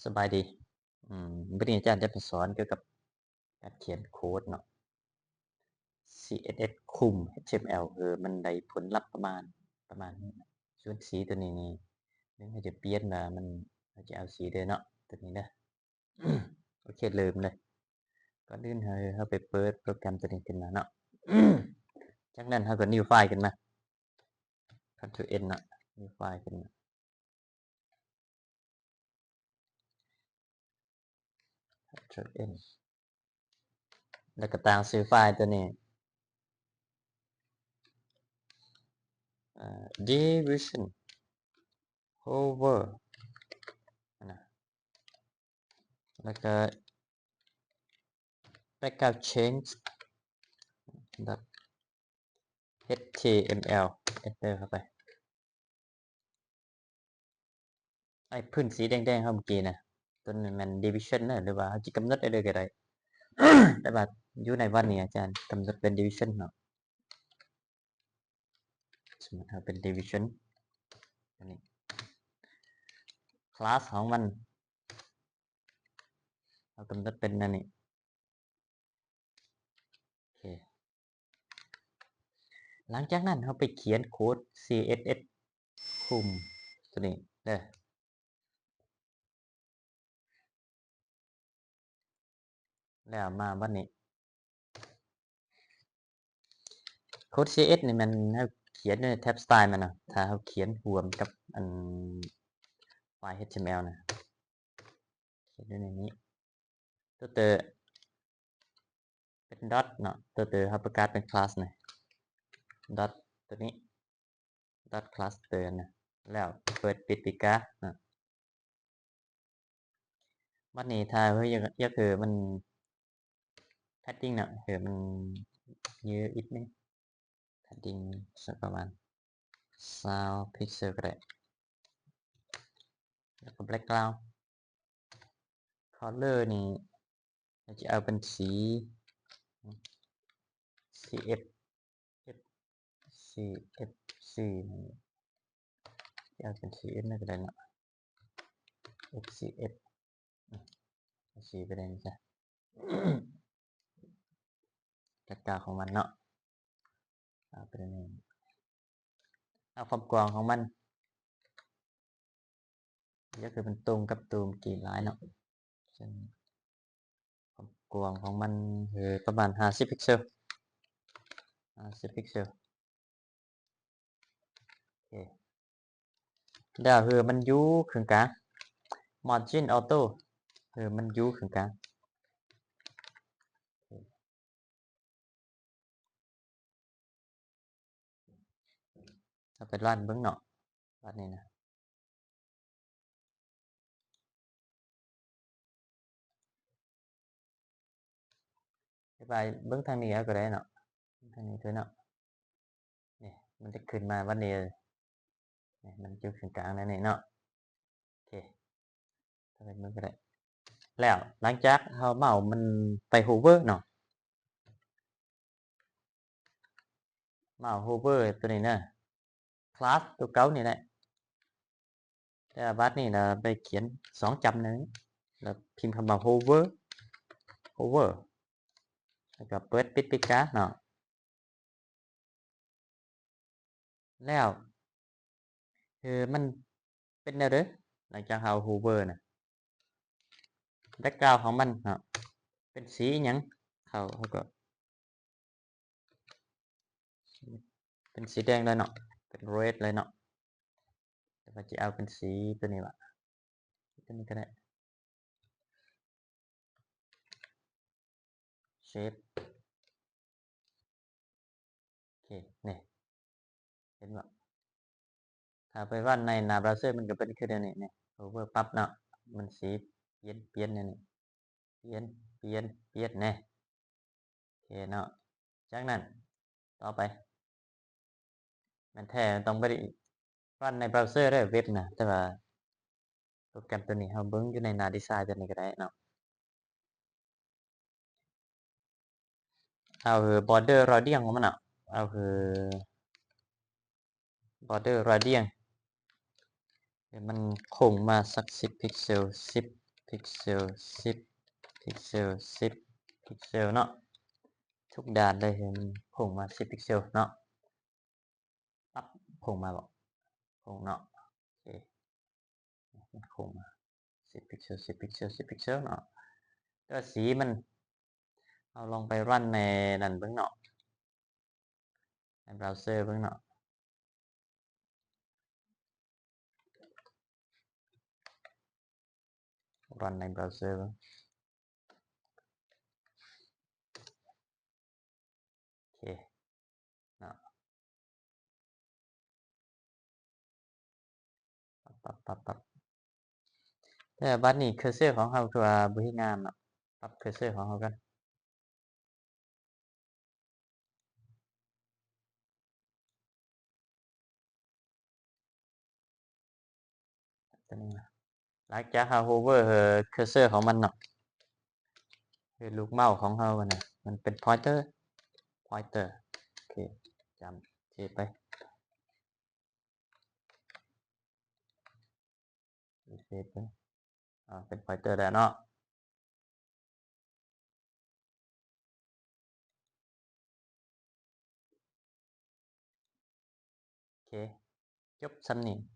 สบายดีวันนี้อาจารย์จะมาสอนเกี่ยวกับการเขียนโค้ดเนาะ CSS คุม HTML มันได้ผลลัพธ์ประมาณนี้ส่วนสีตัวนี้นี่มันจะเปลี่ยนว่ามันเราจะเอาสีเด้อเนาะตัวนี้เด้อ โอเคเริ่มเลยก่อนอื่นเราไปเปิดโปรแกรมตัวนี้ขึ้นมาเนาะ จากนั้นเราก็ new file ขึ้นมา Ctrl N เนาะ new file ขึ้นมา Ctrl N แล้วก็ตั้งชื่อไฟล์ตัวนี้ division over นะแล้วก็ backup change html enter เข้าไปไอ้พื้นสีแดงๆเข้าเมื่อกี้นะตัวนี้มัน division นะหรือว่าจะกำหนดได้เลยก็ได้ แต่ว่าอยู่ในวันนี้อาจารย์กำหนดเป็น division เนาะสมมติว่าเป็น division อันนี้ class ของมันเรากำหนดเป็นอันนี้โอเคหลังจากนั้นเราไปเขียนโค้ด css คุมตัวนี้เด้อแล้วมาวันนี้โค้ด CS นี่มันเขียนในแท็บสไตล์มันนะถ้าเราเขียนรวมกับไฟล์ HTML นะเขียนในนี้ตัวเตอเป็น dot เนาะตัวเตอเราประกาศเป็น class นะ dot ตัวนี้ dot class เตอนะแล้วเปิดปิดปีกานะวันนี้ถ้าอยากมัน padding เนาะมันเยอะอีกนิด padding สักประมาณ20 พิกเซลก็ได้แล้วก็ background color นี่เราจะเอาเป็นสี CF CFC นี่จะเอาเป็น CF น่าจะได้เนาะ FCF สีไปได้จ้ะกากาของมันเนาะเอาไปได้เอาความกว้างของมันก็คือมันตรงกับตูมกี่ลายเนาะความกว้างของมันคือประมาณ50 พิกเซล50 พิกเซลโอเคเดี๋ยวมันอยู่ขึงกลาง margin auto มันอยู่ขึงกลางเอาไปลั่นเบิ้งเนาะลั่นนี่นะไปเบิ้งทางนี้ก็ได้เนาะทางนี้ด้วยเนาะนี่มันจะขึ้นมาวันนี้นี่มันอยู่ขึงกลางนั่นนี่เนาะโอเคถ้าเป็นมันก็ได้แล้วหลังจากเราเมามันไป hover เนาะเมา hover ตัวนี้นะคลาสตัวเก่านี่แหละแต่บัดนี้เราไปเขียน2จำนึงแล้วพิมพ์คำว่า hover แล้วก็เปิดปิดปิกาเนาะแล้วมันเป็นแนวเด้อหลังจากเรา hover นะแบ็กกราวด์ของมันเนาะเป็นสีหยังเขาก็เป็นสีแดงเลยเนาะเป็น red เลยเนาะแต่ว่าจะเอาเป็นสีตัวนี้วะตัวนี้ก็ได้ shape โอเคนี่เห็นว่าถ้าไปว่าในหน้าเบราว์เซอร์มันก็เป็นคือเดียวนี้นี่ hover ปั๊บเนาะมันสีเปลี่ยนนี่เปลี่ยนนี่โอเคเนาะจากนั้นต่อไปมันแท้ต้องไปรันในเบราว์เซอร์ได้เว็บนะแต่ว่าโปรแกรมตัวนี้เราเบิ่งอยู่ในหน้าดีไซน์ตัวนี้ก็ได้เนาะเอาborder radius ของมันเนาะเอาborder radius มันคงมาสัก10พิกเซล10พิกเซล10พิกเซล10พิกเซลเนาะทุกด้านเลยให้มันคงมา10พิกเซลเนาะปั๊บคงมาบ่คงเนาะโอเคมันคงมา10พิกเซล10พิกเซล10พิกเซลเนาะแต่ว่าสีมันเอาลองไปรันในนั่นเบิ่งเนาะในเบราว์เซอร์เบิ่งเนาะรันในเบราว์เซอร์เบิ่งโอเคเนาะปั๊บแต่บัดนี้เคอร์เซอร์ของเราคือว่าบ่เฮ็ดงามเนาะปรับเคอร์เซอร์ของเรากันตัวนี้นะหลังจากเรา hover เคอร์เซอร์ของมันเนาะคือลูกเมาส์ของเราอะน่ะมันเป็น pointer โอเคจำโอเคไป reset ไปเป็น pointer แล้วเนาะโอเคจบส่ำนี้